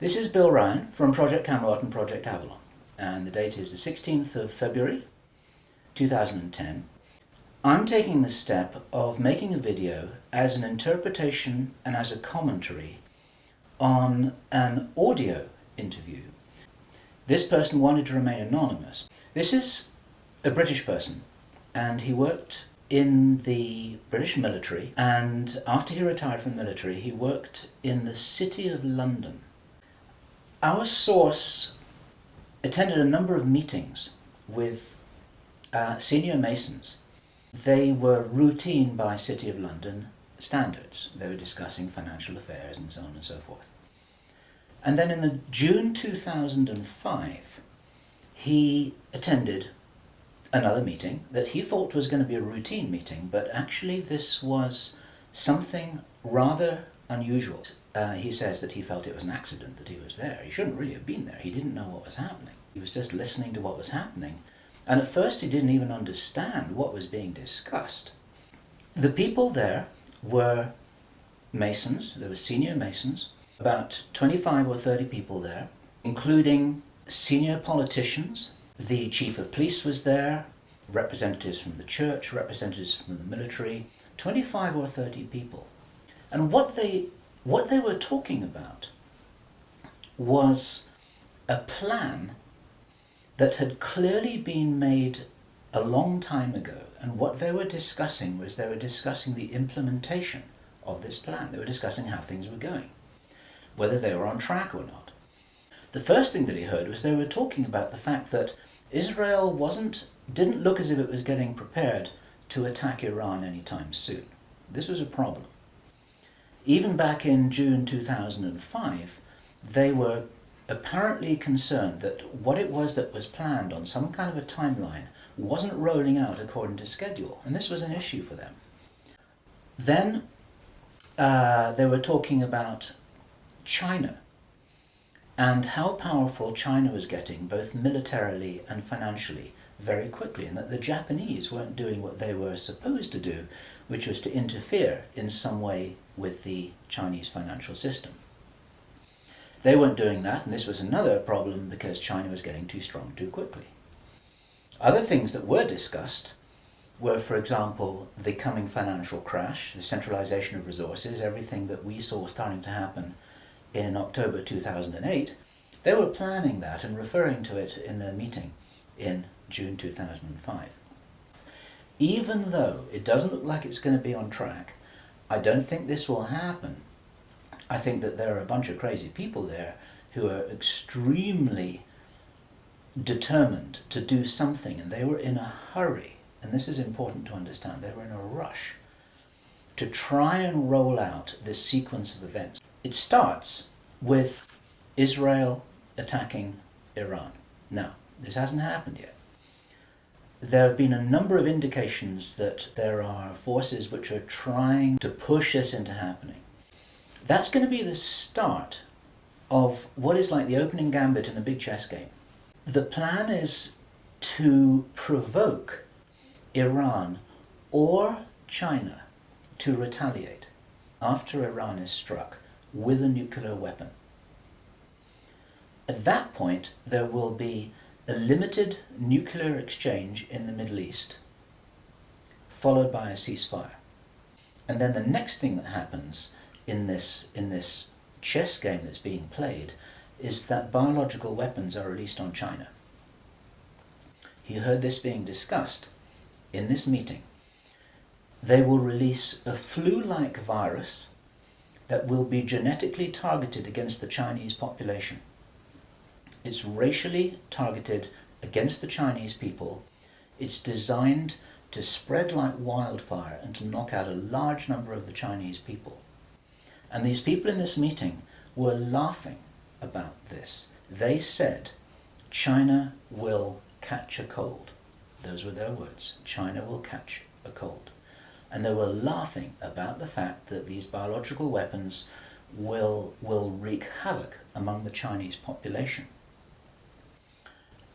This is Bill Ryan from Project Camelot and Project Avalon, and the date is the 16th of February 2010. I'm taking the step of making a video as an interpretation and as a commentary on an audio interview. This person wanted to remain anonymous. This is a British person, and he worked in the British military, and after he retired from the military he worked in the City of London. Our source attended a number of meetings with senior Masons. They were routine by City of London standards. They were discussing financial affairs and so on and so forth. And then in the June 2005, he attended another meeting that he thought was going to be a routine meeting, but actually this was something rather unusual. He says that he felt it was an accident that he was there. He shouldn't really have been there. He didn't know what was happening. He was just listening to what was happening. And at first he didn't even understand what was being discussed. The people there were Masons. There were senior Masons, about 25 or 30 people there, including senior politicians. The chief of police was there, representatives from the church, representatives from the military, 25 or 30 people. And what they were talking about was a plan that had clearly been made a long time ago, and what they were discussing was they were discussing the implementation of this plan. They were discussing how things were going, whether they were on track or not. The first thing that he heard was they were talking about the fact that Israel didn't look as if it was getting prepared to attack Iran anytime soon. This was a problem. Even back in June 2005, they were apparently concerned that what it was that was planned on some kind of a timeline wasn't rolling out according to schedule, and this was an issue for them. Then they were talking about China and how powerful China was getting, both militarily and financially, very quickly, and that the Japanese weren't doing what they were supposed to do, which was to interfere in some way with the Chinese financial system. They weren't doing that, and this was another problem because China was getting too strong too quickly. Other things that were discussed were, for example, the coming financial crash, the centralization of resources, everything that we saw starting to happen in October 2008. They were planning that and referring to it in their meeting in June 2005. Even though it doesn't look like it's going to be on track, I don't think this will happen. I think that there are a bunch of crazy people there who are extremely determined to do something, and they were in a hurry, and this is important to understand. They were in a rush to try and roll out this sequence of events. It starts with Israel attacking Iran. Now, this hasn't happened yet. There have been a number of indications that there are forces which are trying to push this into happening. That's going to be the start of what is like the opening gambit in a big chess game. The plan is to provoke Iran or China to retaliate after Iran is struck with a nuclear weapon. At that point, there will be a limited nuclear exchange in the Middle East, followed by a ceasefire. And then the next thing that happens in this chess game that's being played is that biological weapons are released on China. You heard this being discussed in this meeting. They will release a flu-like virus that will be genetically targeted against the Chinese population. It's racially targeted against the Chinese people. It's designed to spread like wildfire and to knock out a large number of the Chinese people. And these people in this meeting were laughing about this. They said, China will catch a cold. Those were their words. China will catch a cold. And they were laughing about the fact that these biological weapons will wreak havoc among the Chinese population.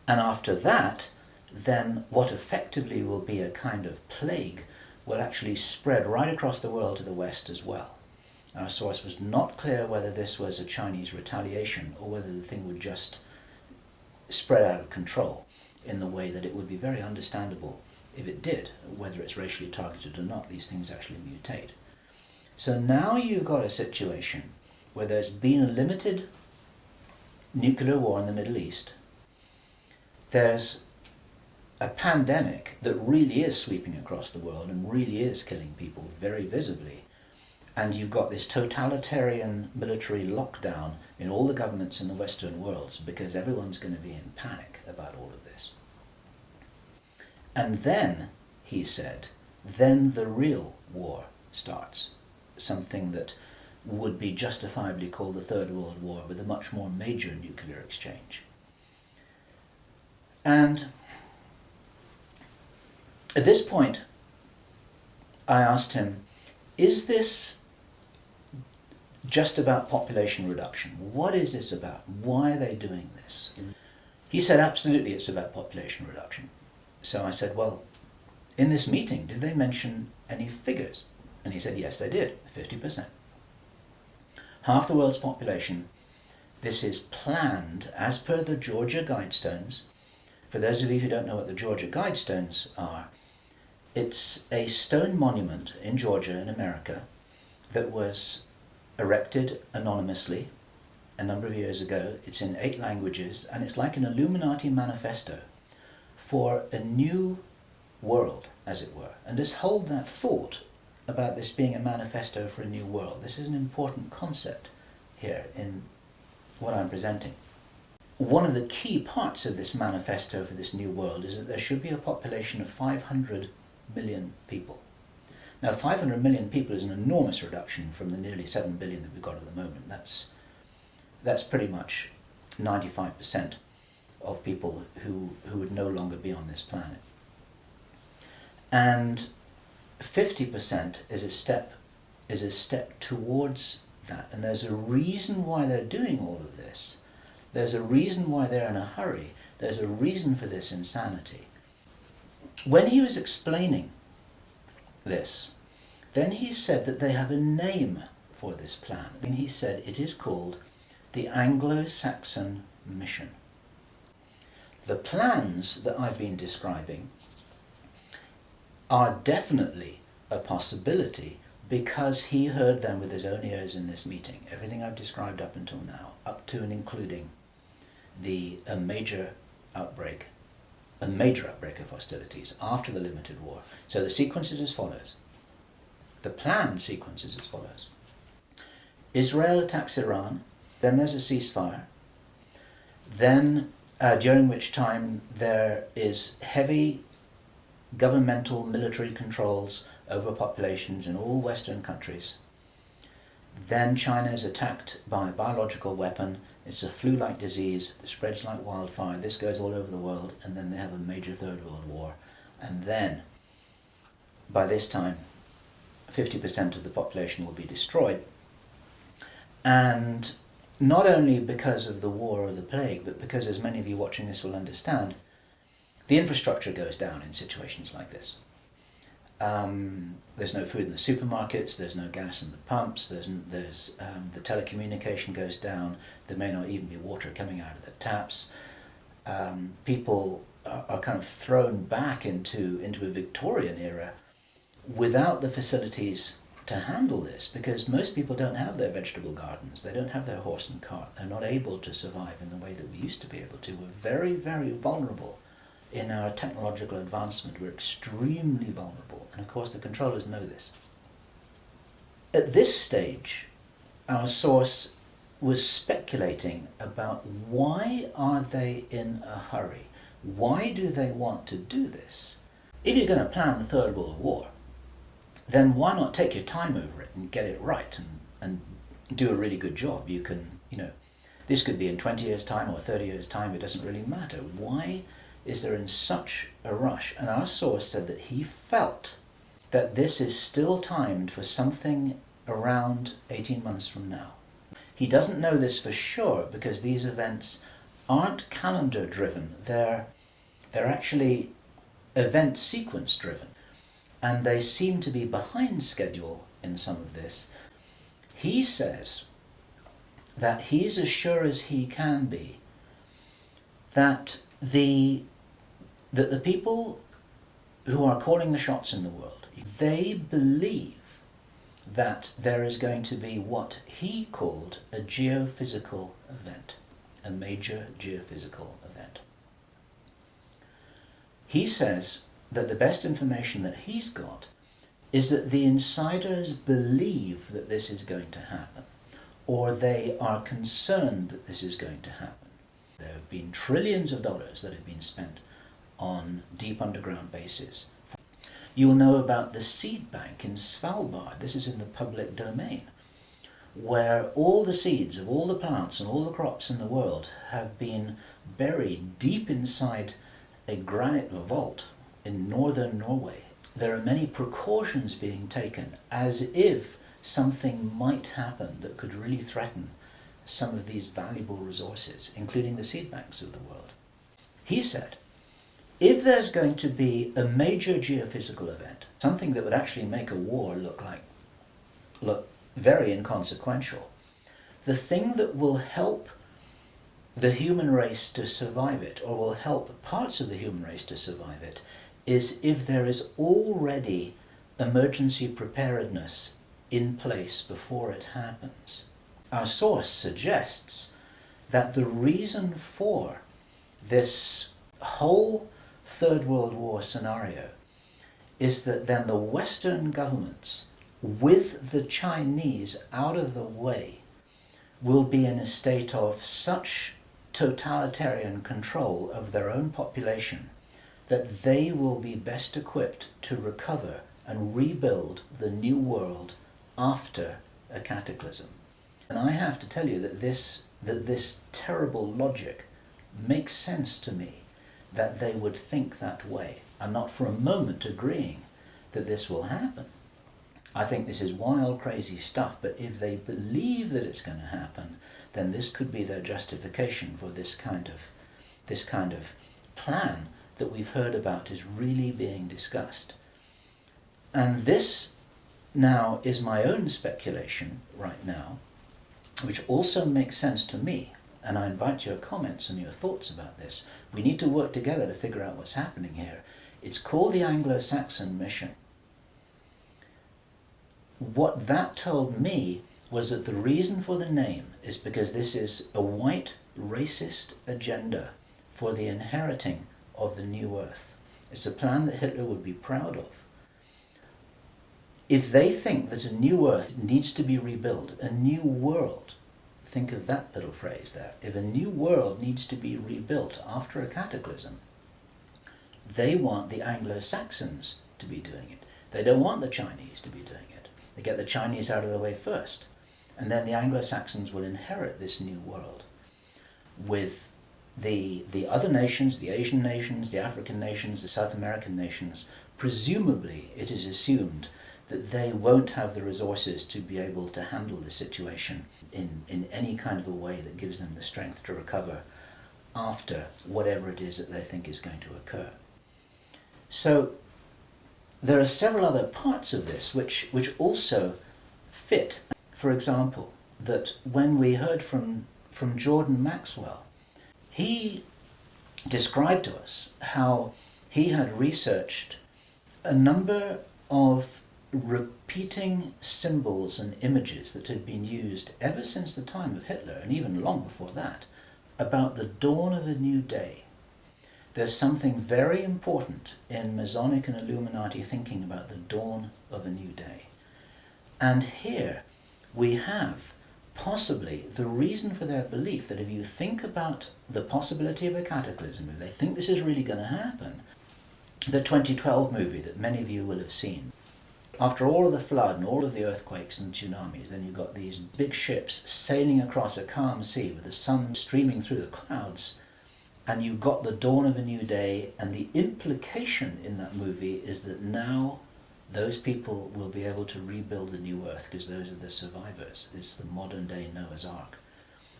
And after that, then what effectively will be a kind of plague will actually spread right across the world to the West as well. Our source was not clear whether this was a Chinese retaliation or whether the thing would just spread out of control in the way that it would be very understandable if it did, whether it's racially targeted or not. These things actually mutate. So now you've got a situation where there's been a limited nuclear war in the Middle East. There's a pandemic that really is sweeping across the world and really is killing people very visibly. And you've got this totalitarian military lockdown in all the governments in the Western world because everyone's going to be in panic about all of this. And then, he said, then the real war starts. Something that would be justifiably called the Third World War, with a much more major nuclear exchange. And at this point, I asked him, is this just about population reduction? What is this about? Why are they doing this? He said, absolutely, it's about population reduction. So I said, well, in this meeting, did they mention any figures? And he said, yes, they did, 50%. Half the world's population. This is planned as per the Georgia Guidestones. For those of you who don't know what the Georgia Guidestones are, it's a stone monument in Georgia in America that was erected anonymously a number of years ago. It's in 8 languages, and it's like an Illuminati manifesto for a new world, as it were. And just hold that thought about this being a manifesto for a new world. This is an important concept here in what I'm presenting. One of the key parts of this manifesto for this new world is that there should be a population of 500 million people. Now, 500 million people is an enormous reduction from the nearly 7 billion that we've got at the moment. That's pretty much 95% of people who would no longer be on this planet. And 50% is a step towards that. And there's a reason why they're doing all of this. There's a reason why they're in a hurry. There's a reason for this insanity. When he was explaining this, then he said that they have a name for this plan. And he said it is called the Anglo-Saxon Mission. The plans that I've been describing are definitely a possibility because he heard them with his own ears in this meeting. Everything I've described up until now, up to and including a major outbreak of hostilities after the limited war. So the sequence is as follows. The planned sequence is as follows. Israel attacks Iran, then there's a ceasefire, then during which time there is heavy governmental military controls over populations in all Western countries. Then China is attacked by a biological weapon. It's a flu-like disease that spreads like wildfire. This goes all over the world, and then they have a major Third World War. And then, by this time, 50% of the population will be destroyed. And not only because of the war or the plague, but because, as many of you watching this will understand, the infrastructure goes down in situations like this. There's no food in the supermarkets, there's no gas in the pumps, the telecommunication goes down, there may not even be water coming out of the taps. People are kind of thrown back into a Victorian era without the facilities to handle this, because most people don't have their vegetable gardens, they don't have their horse and cart, they're not able to survive in the way that we used to be able to. We're very, very vulnerable. In our technological advancement, we're extremely vulnerable, and of course the controllers know this. At this stage, our source was speculating about why are they in a hurry? Why do they want to do this? If you're going to plan the Third World War, then why not take your time over it and get it right and do a really good job? You can, this could be in 20 years' time or 30 years' time, it doesn't really matter. Why is there in such a rush? And our source said that he felt that this is still timed for something around 18 months from now. He doesn't know this for sure because these events aren't calendar driven, they're actually event sequence driven, and they seem to be behind schedule in some of this. He says that he's as sure as he can be that the people who are calling the shots in the world, they believe that there is going to be what he called a geophysical event, a major geophysical event. He says that the best information that he's got is that the insiders believe that this is going to happen, or they are concerned that this is going to happen. There have been trillions of dollars that have been spent on deep underground bases. You'll know about the seed bank in Svalbard. This is in the public domain, where all the seeds of all the plants and all the crops in the world have been buried deep inside a granite vault in northern Norway. There are many precautions being taken as if something might happen that could really threaten some of these valuable resources, including the seed banks of the world. He said, if there's going to be a major geophysical event, something that would actually make a war look very inconsequential, the thing that will help the human race to survive it, or will help parts of the human race to survive it, is if there is already emergency preparedness in place before it happens. Our source suggests that the reason for this whole Third World War scenario is that then the Western governments, with the Chinese out of the way, will be in a state of such totalitarian control of their own population that they will be best equipped to recover and rebuild the new world after a cataclysm. And I have to tell you that this terrible logic makes sense to me, that they would think that way. I'm not for a moment agreeing that this will happen. I think this is wild, crazy stuff, but if they believe that it's going to happen, then this could be their justification for this kind of plan that we've heard about is really being discussed. And this now is my own speculation right now, which also makes sense to me. And I invite your comments and your thoughts about this. We need to work together to figure out what's happening here. It's called the Anglo-Saxon mission. What that told me was that the reason for the name is because this is a white racist agenda for the inheriting of the new earth. It's a plan that Hitler would be proud of. If they think that a new earth needs to be rebuilt, a new world, think of that little phrase there, if a new world needs to be rebuilt after a cataclysm, they want the Anglo-Saxons to be doing it. They don't want the Chinese to be doing it. They get the Chinese out of the way first, and then the Anglo-Saxons will inherit this new world with the other nations, the Asian nations, the African nations, the South American nations. Presumably, it is assumed that they won't have the resources to be able to handle the situation in any kind of a way that gives them the strength to recover after whatever it is that they think is going to occur. So there are several other parts of this which also fit. For example, that when we heard from Jordan Maxwell, he described to us how he had researched a number of repeating symbols and images that had been used ever since the time of Hitler, and even long before that, about the dawn of a new day. There's something very important in Masonic and Illuminati thinking about the dawn of a new day. And here we have possibly the reason for their belief that if you think about the possibility of a cataclysm, if they think this is really going to happen, the 2012 movie that many of you will have seen, after all of the flood and all of the earthquakes and tsunamis, then you've got these big ships sailing across a calm sea with the sun streaming through the clouds, and you've got the dawn of a new day, and the implication in that movie is that now those people will be able to rebuild the new earth because those are the survivors. It's the modern day Noah's Ark.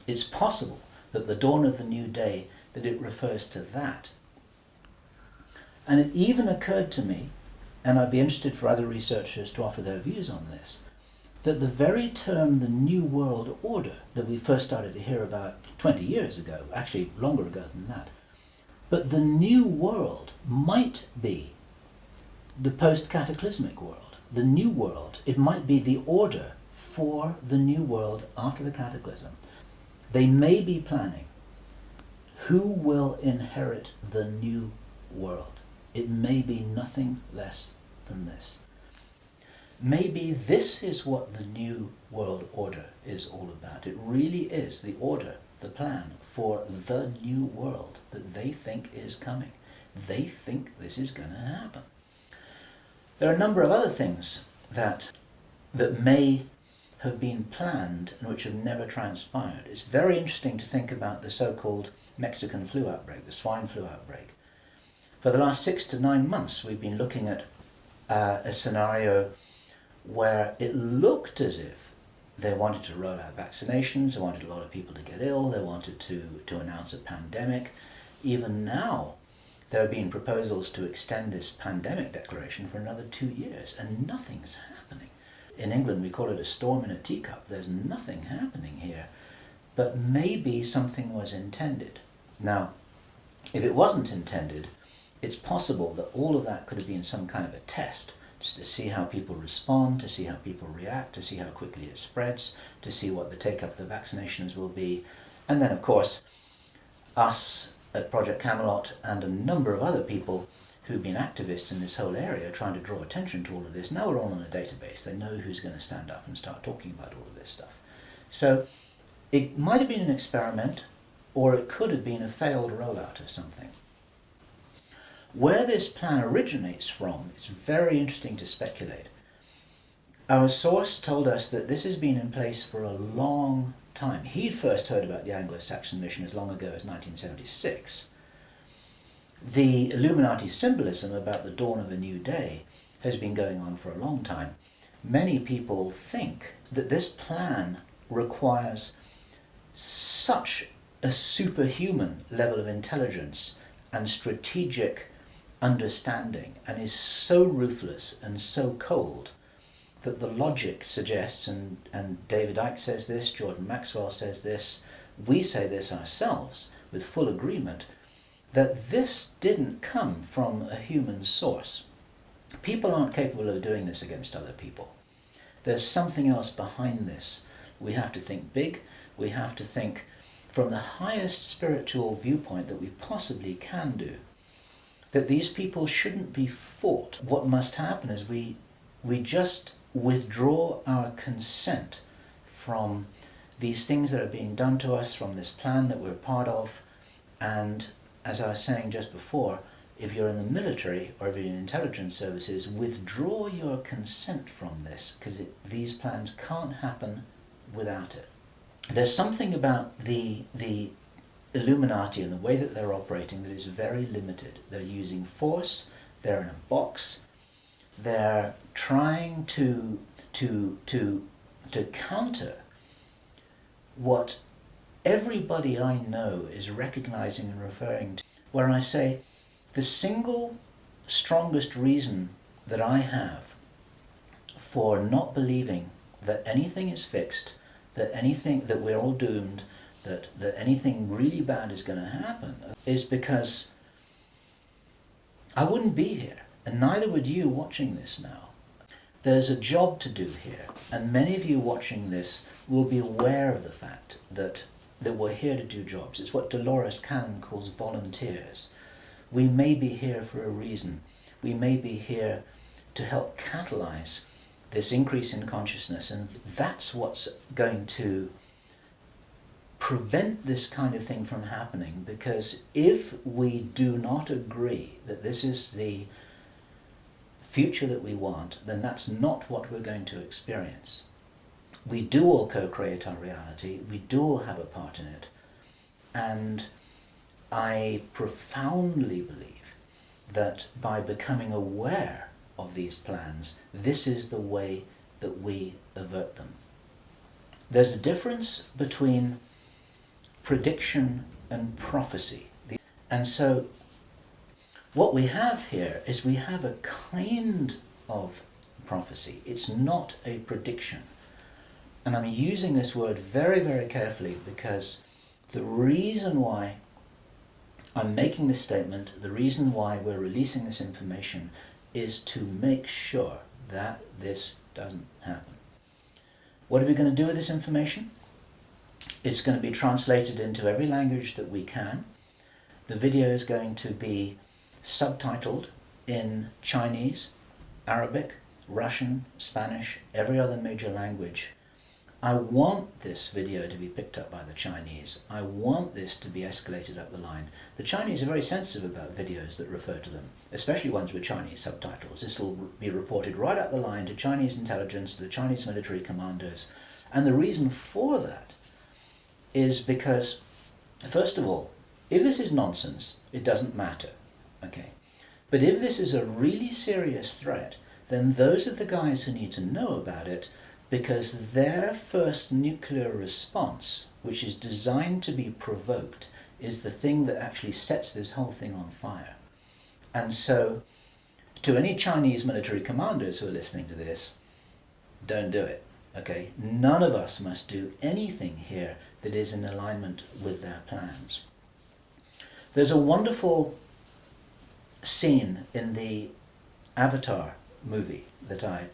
It's possible that the dawn of the new day, that it refers to that. And it even occurred to me, and I'd be interested for other researchers to offer their views on this, that the very term the New World Order that we first started to hear about 20 years ago, actually longer ago than that, but the New World might be the post-cataclysmic world. The New World, it might be the order for the New World after the cataclysm. They may be planning who will inherit the New World. It may be nothing less than this. Maybe this is what the New World Order is all about. It really is the order, the plan for the new world that they think is coming. They think this is going to happen. There are a number of other things that may have been planned and which have never transpired. It's very interesting to think about the so-called Mexican flu outbreak, the swine flu outbreak. For the last 6 to 9 months, we've been looking at a scenario where it looked as if they wanted to roll out vaccinations, they wanted a lot of people to get ill, they wanted to announce a pandemic. Even now, there have been proposals to extend this pandemic declaration for another 2 years, and nothing's happening. In England, we call it a storm in a teacup. There's nothing happening here, but maybe something was intended. Now, if it wasn't intended, it's possible that all of that could have been some kind of a test, just to see how people respond, to see how people react, to see how quickly it spreads, to see what the take-up of the vaccinations will be. And then, of course, us at Project Camelot and a number of other people who've been activists in this whole area trying to draw attention to all of this, now we're all on a database. They know who's going to stand up and start talking about all of this stuff. So it might have been an experiment, or it could have been a failed rollout of something. Where this plan originates from, it's very interesting to speculate. Our source told us that this has been in place for a long time. He'd first heard about the Anglo-Saxon mission as long ago as 1976. The Illuminati symbolism about the dawn of a new day has been going on for a long time. Many people think that this plan requires such a superhuman level of intelligence and strategic understanding, and is so ruthless and so cold that the logic suggests, and David Icke says this, Jordan Maxwell says this, we say this ourselves with full agreement, that this didn't come from a human source. People aren't capable of doing this against other people. There's something else behind this. We have to think big. We have to think from the highest spiritual viewpoint that we possibly can do. That these people shouldn't be fought. What must happen is we just withdraw our consent from these things that are being done to us, from this plan that we're part of. And as I was saying just before, if you're in the military or if you're in intelligence services, withdraw your consent from this, because these plans can't happen without it. There's something about the Illuminati and the way that they're operating that is very limited. They're using force, they're in a box, they're trying to counter what everybody I know is recognizing and referring to, where I say the single strongest reason that I have for not believing that anything is fixed, that we're all doomed, that anything really bad is going to happen, is because I wouldn't be here, and neither would you watching this now. There's a job to do here, and many of you watching this will be aware of the fact that we're here to do jobs. It's what Dolores Cannon calls volunteers. We may be here for a reason. We may be here to help catalyze this increase in consciousness, and that's what's going to prevent this kind of thing from happening, because if we do not agree that this is the future that we want, then that's not what we're going to experience. We do all co-create our reality, we do all have a part in it, and I profoundly believe that by becoming aware of these plans, this is the way that we avert them. There's a difference between prediction and prophecy. And so what we have here is we have a kind of prophecy. It's not a prediction. And I'm using this word very, very carefully because the reason why I'm making this statement, the reason why we're releasing this information is to make sure that this doesn't happen. What are we going to do with this information? It's going to be translated into every language that we can. The video is going to be subtitled in Chinese, Arabic, Russian, Spanish, every other major language. I want this video to be picked up by the Chinese. I want this to be escalated up the line. The Chinese are very sensitive about videos that refer to them, especially ones with Chinese subtitles. This will be reported right up the line to Chinese intelligence, to the Chinese military commanders. And the reason for that is because, first of all, if this is nonsense, it doesn't matter, okay? But if this is a really serious threat, then those are the guys who need to know about it, because their first nuclear response, which is designed to be provoked, is the thing that actually sets this whole thing on fire. And so, to any Chinese military commanders who are listening to this, don't do it, okay? None of us must do anything here that is in alignment with their plans. There's a wonderful scene in the Avatar movie that I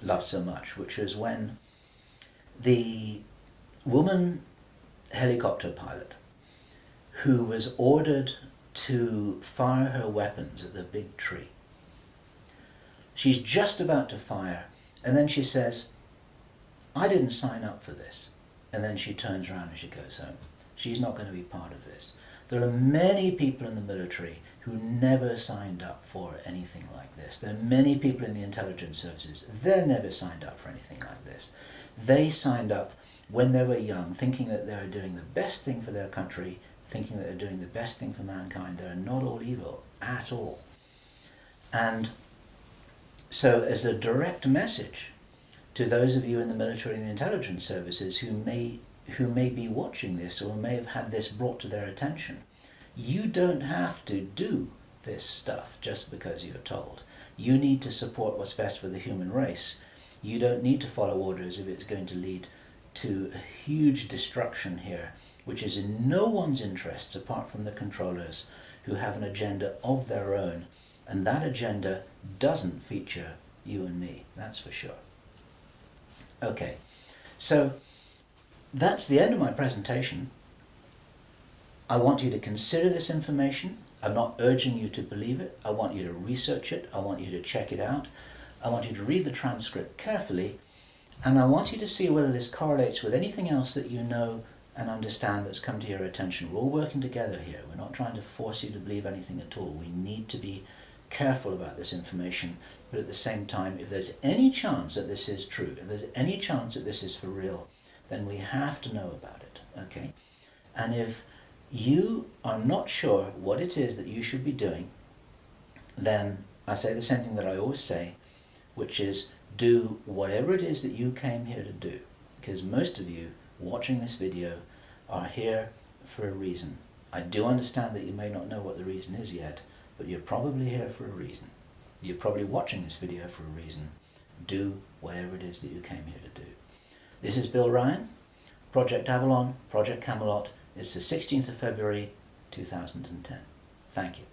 loved so much, which was when the woman helicopter pilot who was ordered to fire her weapons at the big tree, she's just about to fire, and then she says, "I didn't sign up for this." And then she turns around and she goes home. She's not going to be part of this. There are many people in the military who never signed up for anything like this. There are many people in the intelligence services, they never signed up for anything like this. They signed up when they were young, thinking that they were doing the best thing for their country, thinking that they're doing the best thing for mankind. They're not all evil at all. And so as a direct message to those of you in the military and the intelligence services who may be watching this or may have had this brought to their attention, you don't have to do this stuff just because you're told. You need to support what's best for the human race. You don't need to follow orders if it's going to lead to a huge destruction here, which is in no one's interests apart from the controllers who have an agenda of their own, and that agenda doesn't feature you and me, that's for sure. Okay, so that's the end of my presentation. I want you to consider this information. I'm not urging you to believe it. I want you to research it. I want you to check it out. I want you to read the transcript carefully, and I want you to see whether this correlates with anything else that you know and understand that's come to your attention. We're all working together here. We're not trying to force you to believe anything at all. We need to be careful about this information, but at the same time, if there's any chance that this is true, if there's any chance that this is for real, then we have to know about it, okay? And if you are not sure what it is that you should be doing, then I say the same thing that I always say, which is do whatever it is that you came here to do, because most of you watching this video are here for a reason. I do understand that you may not know what the reason is yet, but you're probably here for a reason. You're probably watching this video for a reason. Do whatever it is that you came here to do. This is Bill Ryan, Project Avalon, Project Camelot. It's the 16th of February 2010. Thank you.